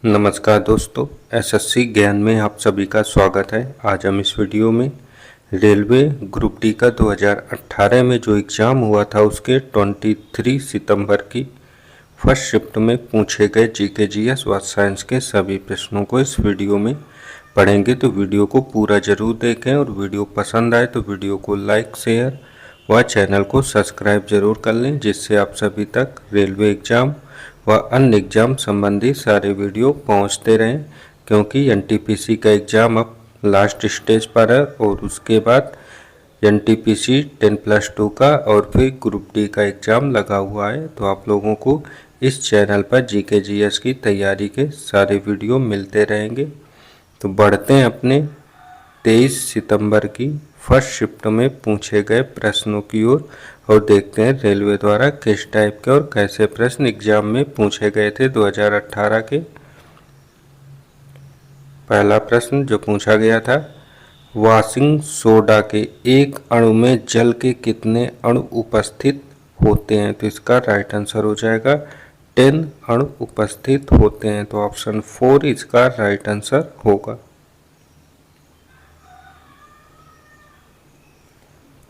नमस्कार दोस्तों, एसएससी ज्ञान में आप सभी का स्वागत है। आज हम इस वीडियो में रेलवे ग्रुप डी का 2018 में जो एग्ज़ाम हुआ था उसके 23 सितंबर की फर्स्ट शिफ्ट में पूछे गए जीके जीएस व साइंस के सभी प्रश्नों को इस वीडियो में पढ़ेंगे। तो वीडियो को पूरा ज़रूर देखें और वीडियो पसंद आए तो वीडियो को लाइक शेयर व चैनल को सब्सक्राइब जरूर कर लें, जिससे आप सभी तक रेलवे एग्ज़ाम व अन्य एग्ज़ाम संबंधी सारे वीडियो पहुंचते रहें, क्योंकि एनटीपीसी का एग्ज़ाम अब लास्ट स्टेज पर है और उसके बाद एनटीपीसी 10+2 का और फिर ग्रुप डी का एग्ज़ाम लगा हुआ है। तो आप लोगों को इस चैनल पर जीके जीएस की तैयारी के सारे वीडियो मिलते रहेंगे। तो बढ़ते हैं अपने 23 सितंबर की फर्स्ट शिफ्ट में पूछे गए प्रश्नों की ओर और देखते हैं रेलवे द्वारा किस टाइप के और कैसे प्रश्न एग्जाम में पूछे गए थे 2018 के। पहला प्रश्न जो पूछा गया था, वॉशिंग सोडा के एक अणु में जल के कितने अणु उपस्थित होते हैं? तो इसका राइट आंसर हो जाएगा 10 अणु उपस्थित होते हैं। तो ऑप्शन 4 इसका राइट आंसर होगा।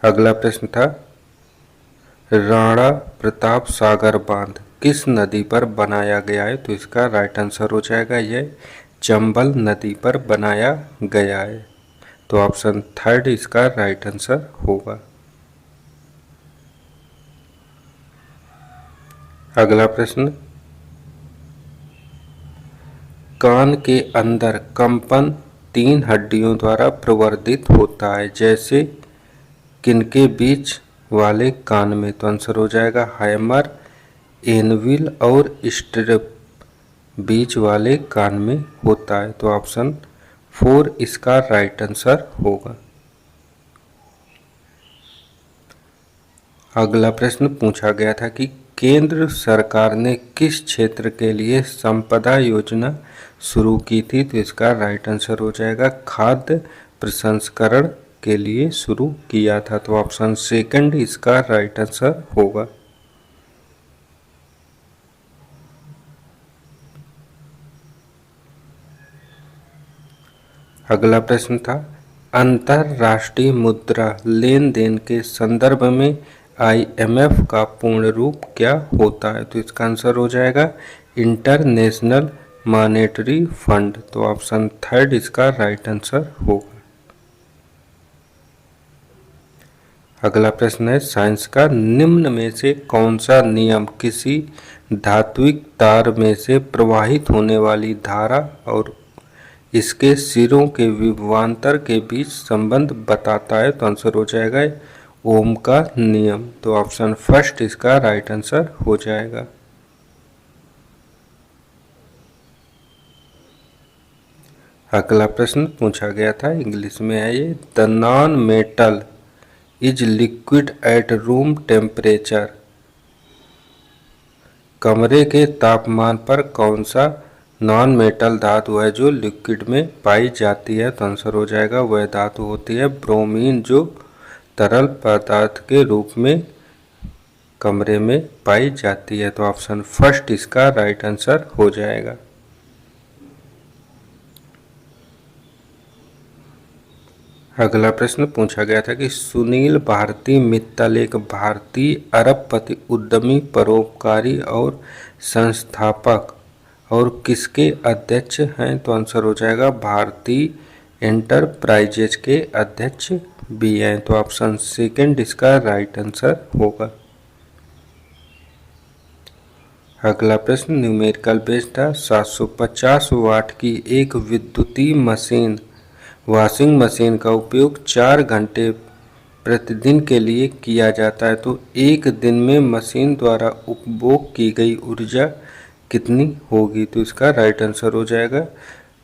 अगला प्रश्न था, राणा प्रताप सागर बांध किस नदी पर बनाया गया है? तो इसका राइट आंसर हो जाएगा यह चंबल नदी पर बनाया गया है। तो ऑप्शन 3 इसका राइट आंसर होगा। अगला प्रश्न, कान के अंदर कंपन 3 हड्डियों द्वारा प्रवर्धित होता है, जैसे किनके बीच वाले कान में? तो आंसर हो जाएगा हैमर, एनविल और स्ट्रिप बीच वाले कान में होता है। तो ऑप्शन 4 इसका राइट आंसर होगा। अगला प्रश्न पूछा गया था कि केंद्र सरकार ने किस क्षेत्र के लिए संपदा योजना शुरू की थी? तो इसका राइट आंसर हो जाएगा खाद्य प्रसंस्करण के लिए शुरू किया था। तो ऑप्शन 2 इसका राइट आंसर होगा। अगला प्रश्न था, अंतरराष्ट्रीय मुद्रा लेन देन के संदर्भ में आईएमएफ का पूर्ण रूप क्या होता है? तो इसका आंसर हो जाएगा इंटरनेशनल मॉनेटरी फंड। तो ऑप्शन 3 इसका राइट आंसर होगा। अगला प्रश्न है, साइंस का निम्न में से कौन सा नियम किसी धात्विक तार में से प्रवाहित होने वाली धारा और इसके सिरों के विभवांतर के बीच संबंध बताता है? तो आंसर हो जाएगा ओम का नियम। तो ऑप्शन 1 इसका राइट आंसर हो जाएगा। अगला प्रश्न पूछा गया था, इंग्लिश में है ये, the non metal is liquid at room temperature. कमरे के तापमान पर कौन सा नॉन मेटल धातु है जो लिक्विड में पाई जाती है? तो आंसर हो जाएगा वह धातु होती है ब्रोमीन, जो तरल पदार्थ के रूप में कमरे में पाई जाती है। तो ऑप्शन 1 इसका राइट आंसर हो जाएगा। अगला प्रश्न पूछा गया था कि सुनील भारती मित्तल एक भारतीय अरबपति, उद्यमी, परोपकारी और संस्थापक और किसके अध्यक्ष हैं? तो आंसर हो जाएगा भारतीय एंटरप्राइजेज के अध्यक्ष भी हैं। तो ऑप्शन 2 इसका राइट आंसर होगा। अगला प्रश्न न्यूमेरिकल बेस्ड था, 750 वाट की एक विद्युतीय मशीन वॉशिंग मशीन का उपयोग 4 घंटे प्रतिदिन के लिए किया जाता है। तो एक दिन में मशीन द्वारा उपभोग की गई ऊर्जा कितनी होगी? तो इसका राइट आंसर हो जाएगा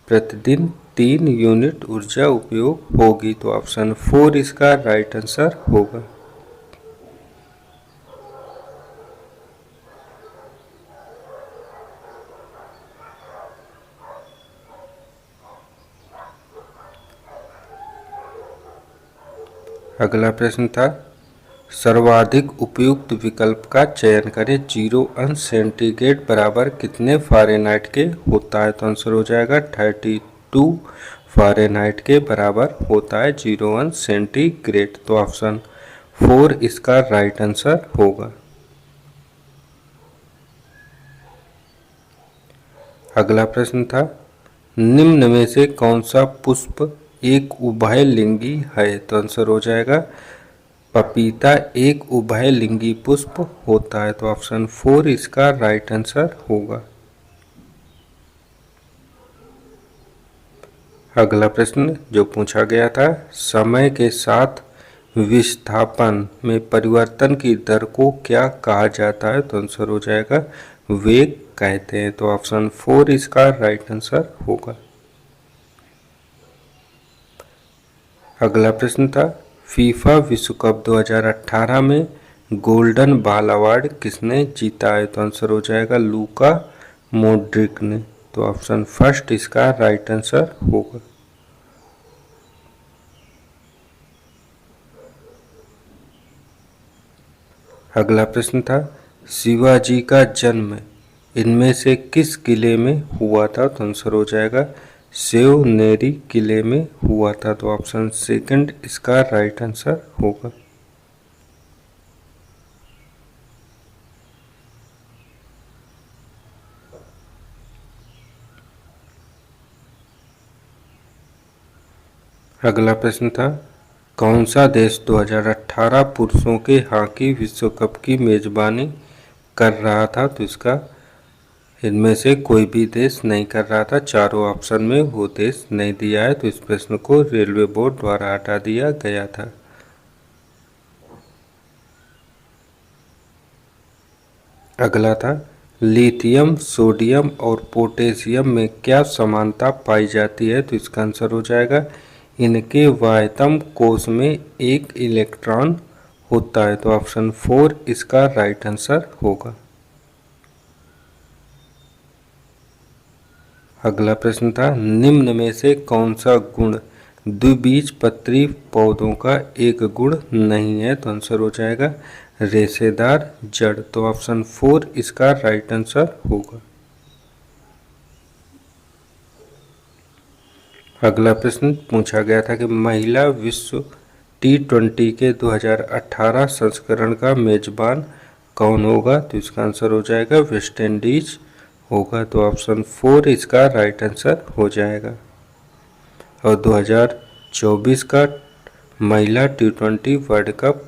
प्रतिदिन 3 यूनिट ऊर्जा उपयोग होगी। तो ऑप्शन 4 इसका राइट आंसर होगा। अगला प्रश्न था, सर्वाधिक उपयुक्त विकल्प का चयन करें। 0 अंश सेंटीग्रेड बराबर कितने फ़ारेनहाइट के होता है? तो आंसर हो जाएगा 32 फ़ारेनहाइट के बराबर होता है 0 अंश सेंटीग्रेड। तो ऑप्शन 4 इसका राइट आंसर होगा। अगला प्रश्न था, निम्न में से कौन सा पुष्प एक उभयलिंगी है? तो आंसर हो जाएगा पपीता एक उभयलिंगी पुष्प होता है। तो ऑप्शन 4 इसका राइट आंसर होगा। अगला प्रश्न जो पूछा गया था, समय के साथ विस्थापन में परिवर्तन की दर को क्या कहा जाता है? तो आंसर हो जाएगा वेग कहते हैं। तो ऑप्शन 4 इसका राइट आंसर होगा। अगला प्रश्न था, फीफा विश्व कप 2018 में गोल्डन बॉल अवार्ड किसने जीता है? तो आंसर हो जाएगा लूका मोड्रिक ने। तो ऑप्शन 1 इसका राइट आंसर होगा। अगला प्रश्न था, शिवाजी का जन्म इनमें से किस किले में हुआ था? तो आंसर हो जाएगा सेवनेरी किले में हुआ था। तो ऑप्शन 2 इसका राइट आंसर होगा। अगला प्रश्न था, कौन सा देश 2018 पुरुषों के हॉकी विश्व कप की मेजबानी कर रहा था? तो इसका इनमें से कोई भी देश नहीं कर रहा था। चारों ऑप्शन में वो देश नहीं दिया है। तो इस प्रश्न को रेलवे बोर्ड द्वारा हटा दिया गया था। अगला था, लिथियम, सोडियम और पोटेशियम में क्या समानता पाई जाती है? तो इसका आंसर हो जाएगा इनके वायतम कोश में एक इलेक्ट्रॉन होता है। तो ऑप्शन 4 इसका राइट आंसर होगा। अगला प्रश्न था, निम्न में से कौन सा गुण द्विबीजपत्री पौधों का एक गुण नहीं है? तो आंसर हो जाएगा रेशेदार जड़। तो ऑप्शन 4 इसका राइट आंसर होगा। अगला प्रश्न पूछा गया था कि महिला विश्व T20 के 2018 संस्करण का मेजबान कौन होगा? तो इसका आंसर हो जाएगा वेस्ट इंडीज होगा। तो ऑप्शन 4 इसका राइट आंसर हो जाएगा। और 2024 का महिला T20 world cup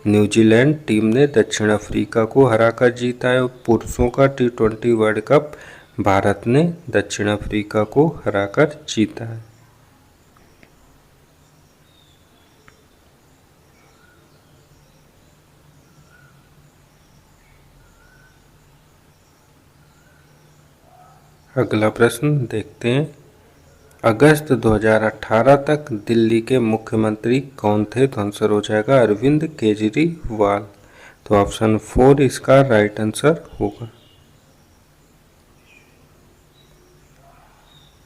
New Zealand team ने दक्षिण अफ्रीका को हराकर जीता है। पुरुषों का T20 वर्ल्ड कप भारत ने दक्षिण अफ्रीका को हराकर जीता है। अगला प्रश्न देखते हैं, अगस्त 2018 तक दिल्ली के मुख्यमंत्री कौन थे? तो आंसर हो जाएगा अरविंद केजरीवाल। तो ऑप्शन 4 इसका राइट आंसर होगा।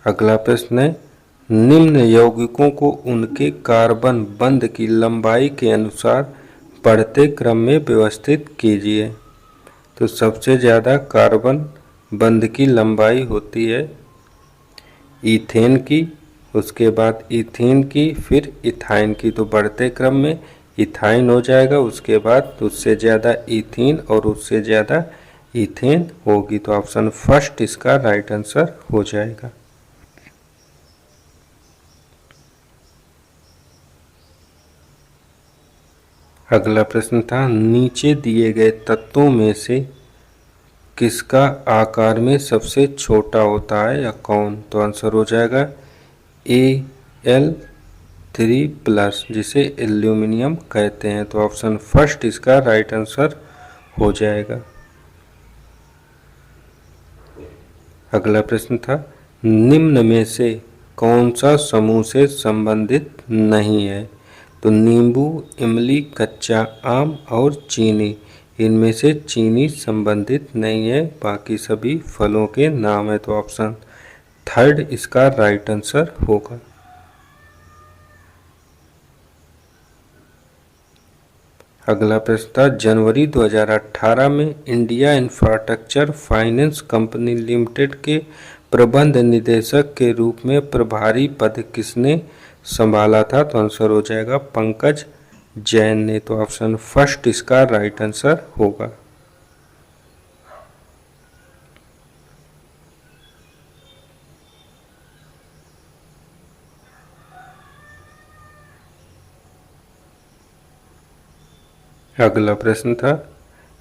अगला प्रश्न है, निम्न यौगिकों को उनके कार्बन बंध की लंबाई के अनुसार बढ़ते क्रम में व्यवस्थित कीजिए। तो सबसे ज़्यादा कार्बन बंध की लंबाई होती है ईथेन की, उसके बाद इथीन की, फिर इथाइन की। तो बढ़ते क्रम में इथाइन हो जाएगा, उसके बाद उससे ज़्यादा इथीन और उससे ज़्यादा इथेन होगी। तो ऑप्शन 1 इसका राइट आंसर हो जाएगा। अगला प्रश्न था, नीचे दिए गए तत्वों में से किसका आकार में सबसे छोटा होता है या कौन? तो आंसर हो जाएगा Al3+, जिसे एल्यूमिनियम कहते हैं। तो ऑप्शन 1 इसका राइट आंसर हो जाएगा। अगला प्रश्न था, निम्न में से कौन सा समूह से संबंधित नहीं है? तो नींबू, इमली, कच्चा आम और चीनी। इनमें से चीनी संबंधित नहीं है, बाकी सभी फलों के नाम है। तो ऑप्शन 3 इसका राइट आंसर होगा। अगला प्रश्न था जनवरी 2018 में India infrastructure finance company limited के प्रबंध निदेशक के रूप में प्रभारी पद किसने संभाला था? तो आंसर हो जाएगा पंकज जैन ने। तो ऑप्शन फर्स्ट इसका राइट आंसर होगा। अगला प्रश्न था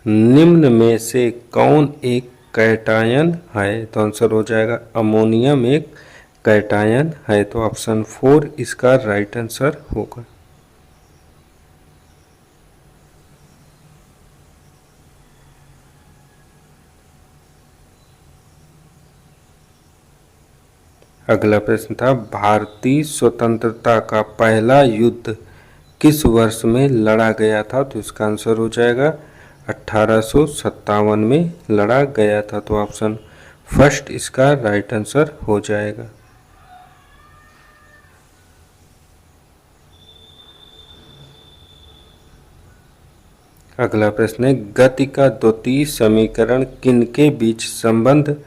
निम्न में से कौन एक कैटायन है? तो आंसर हो जाएगा अमोनियम एक कैटायन है। तो ऑप्शन 4 इसका राइट आंसर होगा। अगला प्रश्न था भारतीय स्वतंत्रता का पहला युद्ध किस वर्ष में लड़ा गया था? तो इसका आंसर हो जाएगा 1857 में लड़ा गया था। तो ऑप्शन फर्स्ट इसका राइट आंसर हो जाएगा। अगला प्रश्न है गति का द्वितीय समीकरण किनके बीच संबंध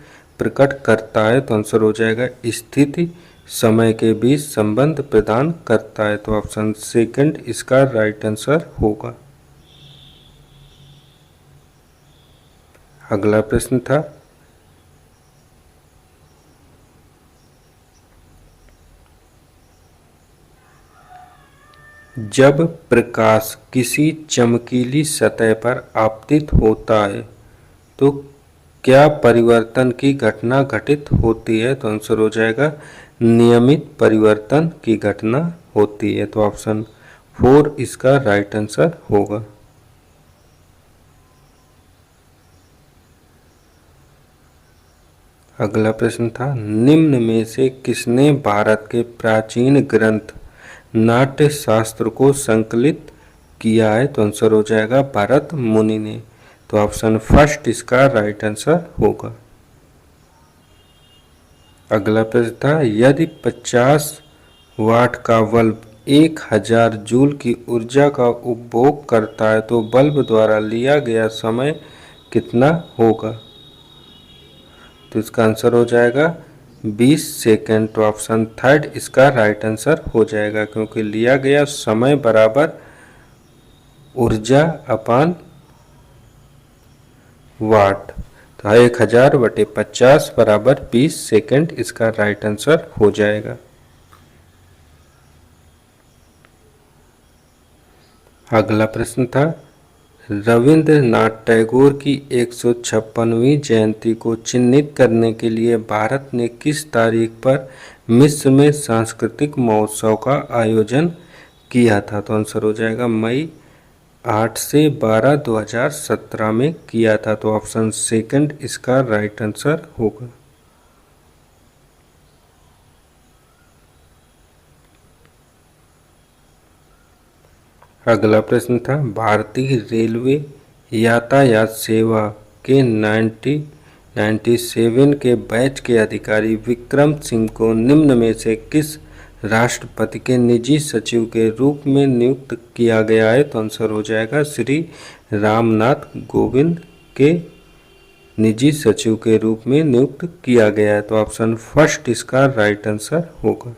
प्रकट करता है? तो आंसर हो जाएगा स्थिति समय के बीच संबंध प्रदान करता है। तो ऑप्शन सेकंड इसका राइट आंसर होगा। अगला प्रश्न था जब प्रकाश किसी चमकीली सतह पर आपतित होता है तो क्या परिवर्तन की घटना घटित होती है? तो आंसर हो जाएगा नियमित परिवर्तन की घटना होती है। तो ऑप्शन 4 इसका राइट आंसर होगा। अगला प्रश्न था निम्न में से किसने भारत के प्राचीन ग्रंथ नाट्य शास्त्र को संकलित किया है? तो आंसर हो जाएगा भरत मुनि ने। तो ऑप्शन फर्स्ट इसका राइट आंसर होगा। अगला प्रश्न था यदि 50 वाट का बल्ब 1000 जूल की ऊर्जा का उपभोग करता है तो बल्ब द्वारा लिया गया समय कितना होगा? तो इसका आंसर हो जाएगा 20 सेकेंड। तो ऑप्शन थर्ड इसका राइट आंसर हो जाएगा क्योंकि लिया गया समय बराबर ऊर्जा अपान वाट। तो 1000 बटे 50 बराबर 20 सेकेंड इसका राइट आंसर हो जाएगा। अगला प्रश्न था रविंद्रनाथ टैगोर की 156वीं जयंती को चिन्हित करने के लिए भारत ने किस तारीख पर मिस्र में सांस्कृतिक महोत्सव का आयोजन किया था? तो आंसर हो जाएगा मई 8 से 12 2017 में किया था। तो ऑप्शन सेकंड इसका राइट आंसर होगा। अगला प्रश्न था भारतीय रेलवे यातायात सेवा के 1997 के बैच के अधिकारी विक्रम सिंह को निम्न में से किस राष्ट्रपति के निजी सचिव के रूप में नियुक्त किया गया है? तो आंसर हो जाएगा श्री रामनाथ कोविंद के निजी सचिव के रूप में नियुक्त किया गया है। तो ऑप्शन फर्स्ट इसका राइट आंसर होगा।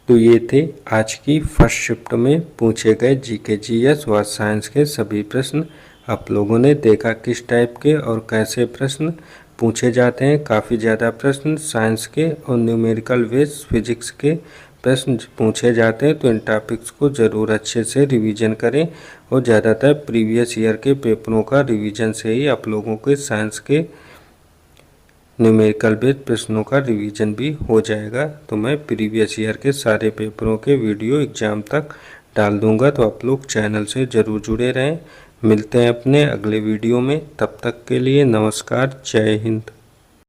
तो ये थे आज की फर्स्ट शिफ्ट में पूछे गए जीके जीएस व साइंस के सभी प्रश्न। आप लोगों ने देखा किस टाइप के और कैसे प्रश्न पूछे जाते हैं। काफ़ी ज़्यादा प्रश्न साइंस के और न्यूमेरिकल बेस फिजिक्स के प्रश्न पूछे जाते हैं। तो इन टॉपिक्स को ज़रूर अच्छे से रिवीजन करें और ज़्यादातर प्रीवियस ईयर के पेपरों का रिवीजन से ही आप लोगों के साइंस के न्यूमेरिकल बेस्ड प्रश्नों का रिवीजन भी हो जाएगा। तो मैं प्रीवियस ईयर के सारे पेपरों के वीडियो एग्ज़ाम तक डाल दूंगा। तो आप लोग चैनल से ज़रूर जुड़े रहें। मिलते हैं अपने अगले वीडियो में। तब तक के लिए नमस्कार, जय हिंद।